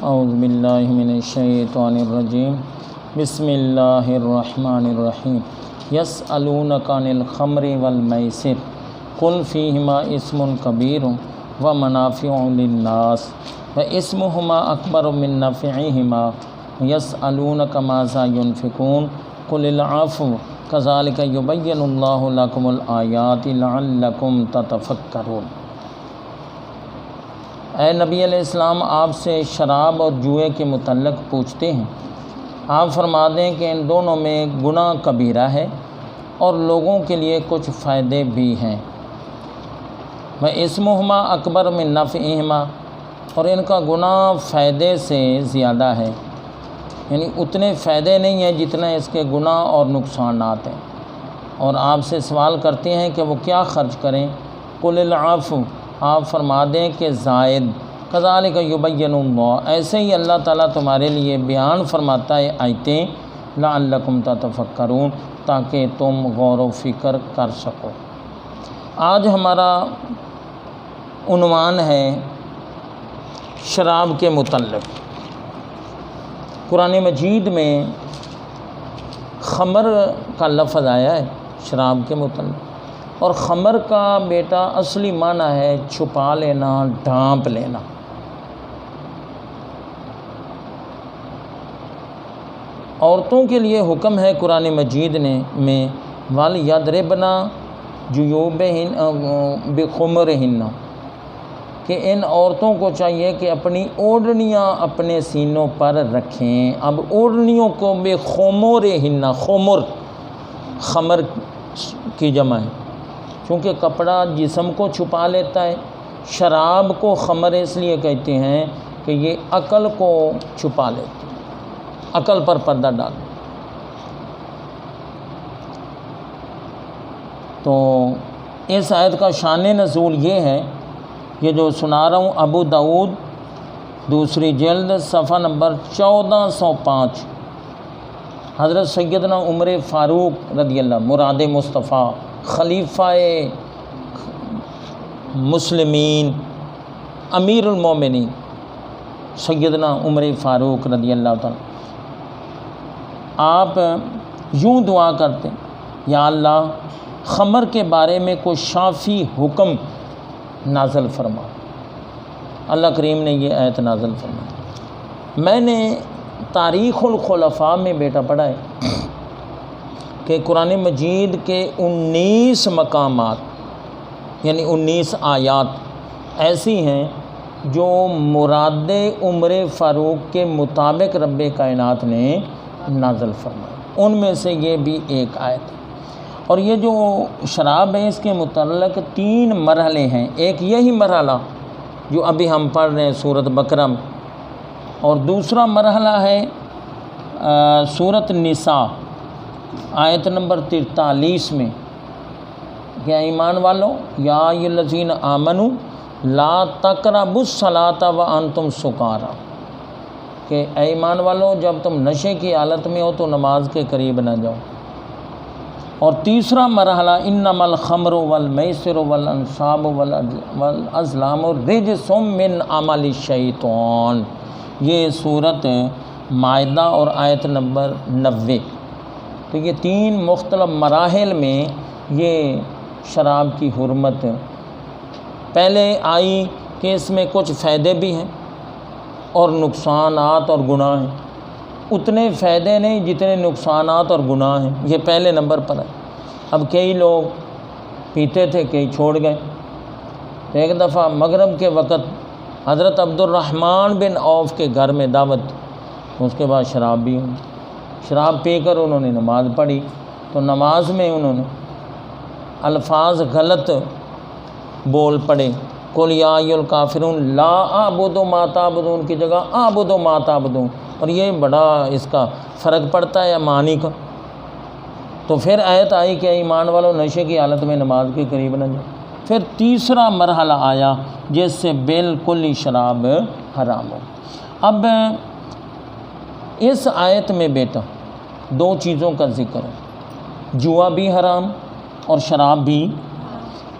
اعوذ باللہ من الشیطان الرجیم بسم اللہ الرحمن الرحیم یسألونک عن الخمر والمیسر قل فیہما اسم کبیر ومنافع للناس واسمہما اکبر من نفعہما یسألونک ماذا ینفقون قل العفو کذالک یبین اللہ لکم الآیات لعلکم تتفکرون۔ اے نبی علیہ السلام، آپ سے شراب اور جوئے کے متعلق پوچھتے ہیں۔ آپ فرما دیں کہ ان دونوں میں گناہ کبیرہ ہے اور لوگوں کے لیے کچھ فائدے بھی ہیں۔ وَإِسْمُهُمَا أَكْبَرُ مِن نَّفْعِهِمَا، اور ان کا گناہ فائدے سے زیادہ ہے، یعنی اتنے فائدے نہیں ہیں جتنے اس کے گناہ اور نقصانات ہیں۔ اور آپ سے سوال کرتے ہیں کہ وہ کیا خرچ کریں۔ قُلِ الْعَفْوُ، آپ فرما دیں کہ زائد، کذالک یبین اللہ، ایسے ہی اللہ تعالیٰ تمہارے لیے بیان فرماتا ہے آیتیں، لعلکم تتفکرون، تاکہ تم غور و فکر کر سکو۔ آج ہمارا عنوان ہے شراب کے متعلق۔ قرآن مجید میں خمر کا لفظ آیا ہے شراب کے متعلق، اور خمر کا بیٹا اصلی معنی ہے چھپا لینا، ڈھانپ لینا۔ عورتوں کے لیے حکم ہے قرآن مجید میں وَلْيَضْرِبْنَ جُيُوبَهُنَّ بِخُمُرِهِنَّ، کہ ان عورتوں کو چاہیے کہ اپنی اوڑھنیاں اپنے سینوں پر رکھیں۔ اب اوڑھنیوں کو بِخُمُرِهِنَّ، خمر خمر کی جمع ہے، چونکہ کپڑا جسم کو چھپا لیتا ہے۔ شراب کو خمر اس لیے کہتے ہیں کہ یہ عقل کو چھپا لیتی ہے، عقل پر پردہ ڈال۔ تو اس آیت کا شان نزول یہ ہے، یہ جو سنا رہا ہوں ابو داؤد دوسری جلد صفحہ نمبر 1405، حضرت سیدنا عمر فاروق رضی اللہ، مراد مصطفیٰ، خلیفہ مسلمین، امیر المومنین سیدنا عمر فاروق رضی اللہ تعالیٰ، آپ یوں دعا کرتے، یا اللہ خمر کے بارے میں کوئی شافی حکم نازل فرما۔ اللہ کریم نے یہ آیت نازل فرمائی۔ میں نے تاریخ الخلفاء میں بیٹا پڑھا ہے کہ قرآن مجید کے 19 مقامات، یعنی 19 آیات ایسی ہیں جو مراد عمر فاروق کے مطابق رب کائنات نے نازل فرمائی، ان میں سے یہ بھی ایک آیت ہے۔ اور یہ جو شراب ہے اس کے متعلق 3 مرحلے ہیں۔ ایک یہی مرحلہ جو ابھی ہم پڑھ رہے ہیں سورۃ بقرہ میں، اور دوسرا مرحلہ ہے سورۃ نساء آیت نمبر 43 میں، کہ ایمان والو یا ایھا الذین آمنوا لا تقربوا الصلاۃ وانتم سکارا، کہ اے ایمان والو جب تم نشے کی حالت میں ہو تو نماز کے قریب نہ جاؤ۔ اور تیسرا مرحلہ انما الخمر والمیسر والانصاب والازلام رجس من عمل الشیطان، یہ سورۃ مائدہ اور آیت نمبر 90۔ تو یہ 3 مختلف مراحل میں یہ شراب کی حرمت پہلے آئی کہ اس میں کچھ فائدے بھی ہیں اور نقصانات اور گناہ ہیں۔ اتنے فائدے نہیں جتنے نقصانات اور گناہ ہیں، یہ پہلے نمبر پر ہے۔ اب کئی لوگ پیتے تھے، کئی چھوڑ گئے۔ ایک دفعہ مغرب کے وقت حضرت عبد الرحمن بن عوف کے گھر میں دعوت، اس کے بعد شراب بھی ہوئی۔ شراب پی کر انہوں نے نماز پڑھی، تو نماز میں انہوں نے الفاظ غلط بول پڑے، قل یا ایھا الکافرون لا اعبد ما تعبدون کی جگہ اعبد ما تعبدون، اور یہ بڑا اس کا فرق پڑتا ہے معنی کا۔ تو پھر آیت آئی کہ ایمان والو نشے کی حالت میں نماز کے قریب نہ جاؤ۔ پھر تیسرا مرحلہ آیا جس سے بالکل ہی شراب حرام ہو۔ اب اس آیت میں بیٹا 2 چیزوں کا ذکر ہے، جوا بھی حرام اور شراب بھی،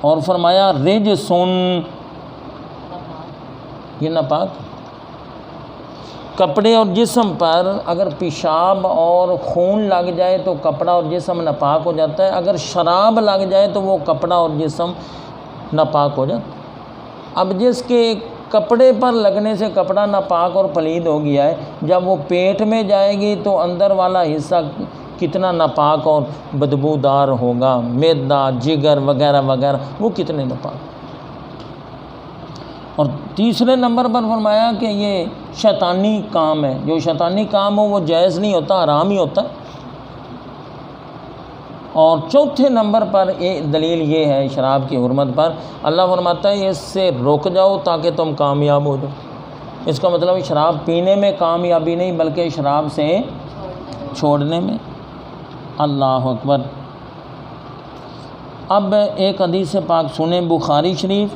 اور فرمایا رجسن، یہ ناپاک، کپڑے اور جسم پر اگر پیشاب اور خون لگ جائے تو کپڑا اور جسم ناپاک ہو جاتا ہے، اگر شراب لگ جائے تو وہ کپڑا اور جسم ناپاک ہو جاتا ہے۔ اب جس کے کپڑے پر لگنے سے کپڑا ناپاک اور پلید ہو گیا ہے، جب وہ پیٹ میں جائے گی تو اندر والا حصہ کتنا ناپاک اور بدبودار ہوگا، معدہ، جگر وغیرہ وغیرہ، وہ کتنے ناپاک۔ اور تیسرے نمبر پر فرمایا کہ یہ شیطانی کام ہے، جو شیطانی کام ہو وہ جائز نہیں ہوتا، حرام ہی ہوتا ہے۔ اور چوتھے نمبر پر دلیل یہ ہے شراب کی حرمت پر، اللہ فرماتا ہے اس سے رک جاؤ تاکہ تم کامیاب ہو جاؤ۔ اس کا مطلب شراب پینے میں کامیابی نہیں بلکہ شراب سے چھوڑنے میں۔ اللہ اکبر۔ اب ایک حدیث پاک سنیں، بخاری شریف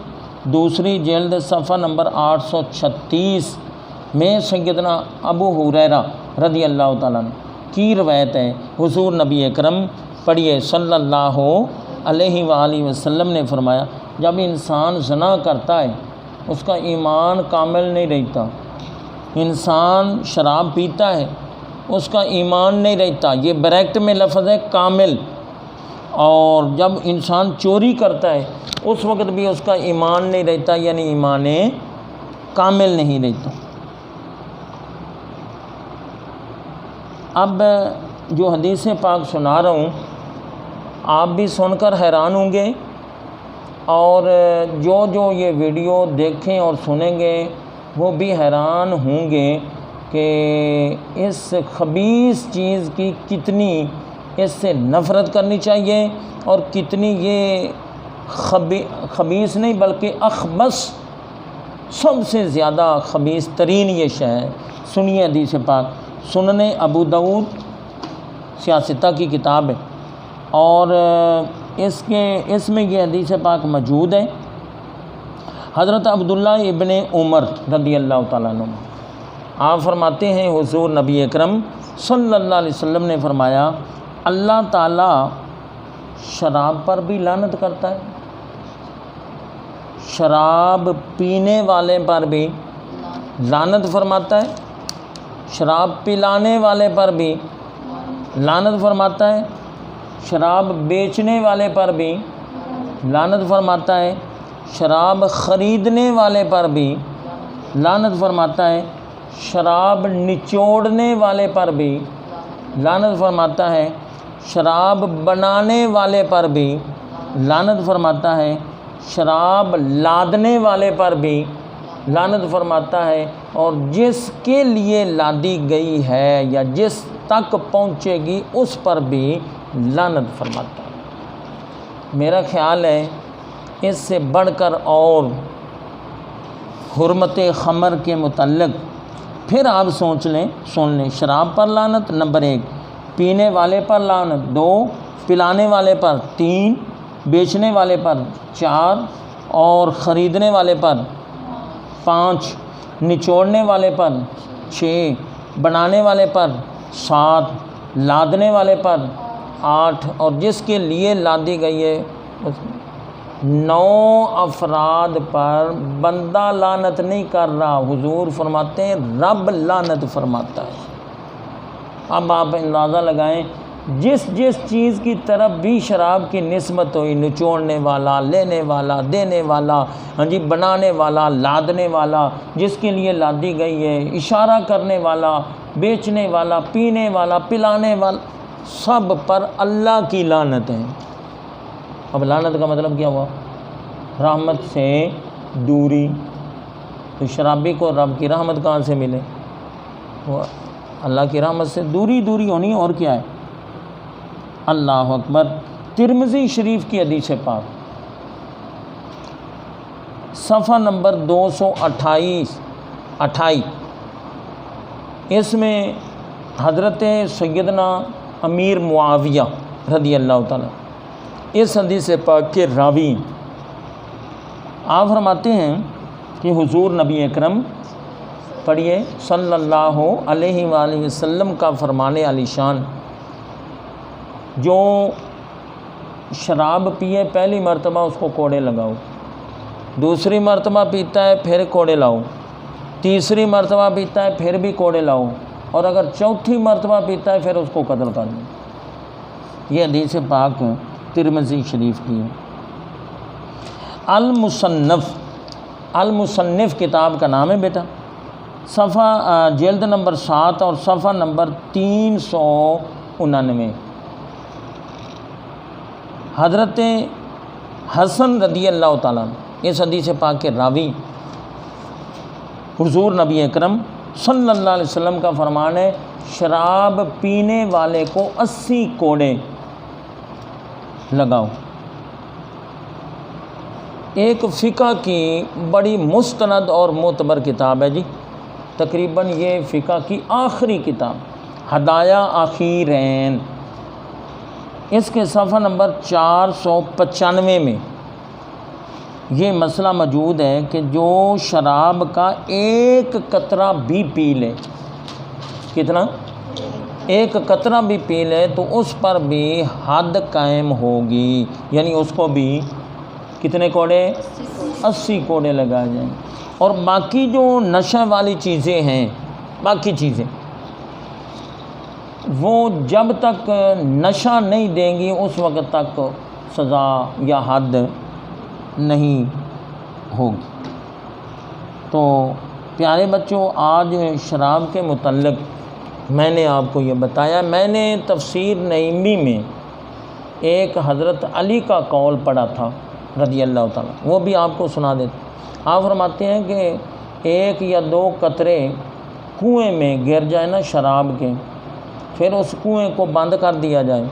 دوسری جلد صفحہ نمبر 836 میں سیدنا ابو ہریرہ رضی اللہ تعالیٰ عنہ کی روایت ہے، حضور نبی اکرم پڑھیے صلی اللہ علیہ وآلہ وسلم نے فرمایا، جب انسان زنا کرتا ہے اس کا ایمان کامل نہیں رہتا، انسان شراب پیتا ہے اس کا ایمان نہیں رہتا، یہ بریکٹ میں لفظ ہے کامل، اور جب انسان چوری کرتا ہے اس وقت بھی اس کا ایمان نہیں رہتا، یعنی ایمان کامل نہیں رہتا۔ اب جو حدیث پاک سنا رہا ہوں آپ بھی سن کر حیران ہوں گے، اور جو یہ ویڈیو دیکھیں اور سنیں گے وہ بھی حیران ہوں گے کہ اس خبیث چیز کی کتنی اس سے نفرت کرنی چاہیے، اور کتنی یہ خبیث نہیں بلکہ اخبث، سب سے زیادہ خبیث ترین یہ شے ہے۔ سنیے حدیث پاک، سنن ابو داؤد سیاستہ کی کتاب ہے، اور اس میں یہ حدیث پاک موجود ہے۔ حضرت عبداللہ ابن عمر رضی اللہ تعالیٰ عنہ آپ فرماتے ہیں، حضور نبی اکرم صلی اللہ علیہ وسلم نے فرمایا، اللہ تعالیٰ شراب پر بھی لعنت کرتا ہے، شراب پینے والے پر بھی لعنت فرماتا ہے، شراب پلانے والے پر بھی لعنت فرماتا ہے، شراب بیچنے والے پر بھی لعنت فرماتا ہے، شراب خریدنے والے پر بھی لعنت فرماتا ہے، شراب نچوڑنے والے پر بھی لعنت فرماتا ہے، شراب بنانے والے پر بھی لعنت فرماتا ہے، شراب لادنے والے پر بھی لعنت فرماتا ہے، اور جس کے لیے لادی گئی ہے یا جس تک پہنچے گی اس پر بھی لعنت فرماتا ہے۔ میرا خیال ہے اس سے بڑھ کر اور حرمت خمر کے متعلق پھر آپ سن لیں، شراب پر لعنت نمبر 1، پینے والے پر لعنت 2، پلانے والے پر 3، بیچنے والے پر 4، اور خریدنے والے پر 5، نچوڑنے والے پر 6، بنانے والے پر 7، لادنے والے پر 8، اور جس کے لیے لادی گئی ہے 9 افراد پر بندہ لعنت نہیں کر رہا، حضور فرماتے ہیں رب لعنت فرماتا ہے۔ اب آپ اندازہ لگائیں، جس چیز کی طرف بھی شراب کی نسبت ہوئی، نچوڑنے والا، لینے والا، دینے والا، بنانے والا، لادنے والا، جس کے لیے لادی گئی ہے، اشارہ کرنے والا، بیچنے والا، پینے والا، پلانے والا، سب پر اللہ کی لعنت ہے۔ اب لعنت کا مطلب کیا ہوا؟ رحمت سے دوری۔ تو شرابی کو رب کی رحمت کہاں سے ملے؟ وہ اللہ کی رحمت سے دوری ہونی، اور کیا ہے؟ اللہ اکبر۔ ترمذی شریف کی حدیث پاک صفحہ نمبر 228 اس میں حضرت سیدنا امیر معاویہ رضی اللہ تعالیٰ اس حدیث پاک کے راوی آپ فرماتے ہیں کہ حضور نبی اکرم پڑھیے صلی اللہ علیہ وآلہ وسلم کا فرمان علی شان، جو شراب پیے پہلی مرتبہ اس کو کوڑے لگاؤ، دوسری مرتبہ پیتا ہے پھر کوڑے لاؤ، تیسری مرتبہ پیتا ہے پھر بھی کوڑے لاؤ، اور اگر چوتھی مرتبہ پیتا ہے پھر اس کو قتل کر دو۔ یہ حدیث پاک ترمذی شریف کی ہے۔ المصنف کتاب کا نام ہے بیٹا، صفحہ جلد نمبر 7 اور صفحہ نمبر 399۔ حضرت حسن رضی اللہ تعالیٰ اس حدیث پاک کے راوی حضور نبی اکرم صلی اللہ علیہ وسلم کا فرمان ہے، شراب پینے والے کو 80 کوڑے لگاؤ۔ ایک فقہ کی بڑی مستند اور معتبر کتاب ہے جی، تقریباً یہ فقہ کی آخری کتاب ہدایہ اخیرین، اس کے صفحہ نمبر 495 میں یہ مسئلہ موجود ہے کہ جو شراب کا ایک قطرہ بھی پی لے، کتنا؟ ایک قطرہ بھی پی لے تو اس پر بھی حد قائم ہوگی، یعنی اس کو بھی کتنے کوڑے؟ 80 کوڑے لگائے جائیں۔ اور باقی جو نشہ والی چیزیں ہیں، باقی چیزیں وہ جب تک نشہ نہیں دیں گی اس وقت تک سزا یا حد نہیں ہوگی۔ تو پیارے بچوں، آج شراب کے متعلق میں نے آپ کو یہ بتایا۔ میں نے تفسیر نعیمی میں ایک حضرت علی کا قول پڑھا تھا رضی اللہ تعالیٰ، وہ بھی آپ کو سنا دیتے۔ آپ فرماتے ہیں کہ 1 یا 2 قطرے کنویں میں گر جائے نا شراب کے، پھر اس کنویں کو بند کر دیا جائے،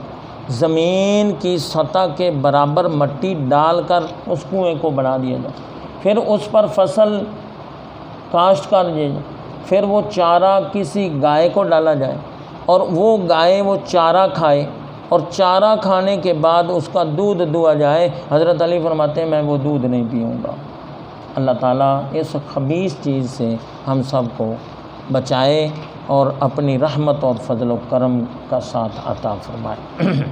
زمین کی سطح کے برابر مٹی ڈال کر اس کنویں کو بڑھا دیا جائے، پھر اس پر فصل کاشت کر دی جائے، پھر وہ چارہ کسی گائے کو ڈالا جائے اور وہ گائے وہ چارہ کھائے، اور چارہ کھانے کے بعد اس کا دودھ دہا جائے۔ حضرت علی فرماتے ہیں میں وہ دودھ نہیں پیوں گا۔ اللہ تعالیٰ اس خبیث چیز سے ہم سب کو بچائے اور اپنی رحمت اور فضل و کرم کا ساتھ عطا فرمائے۔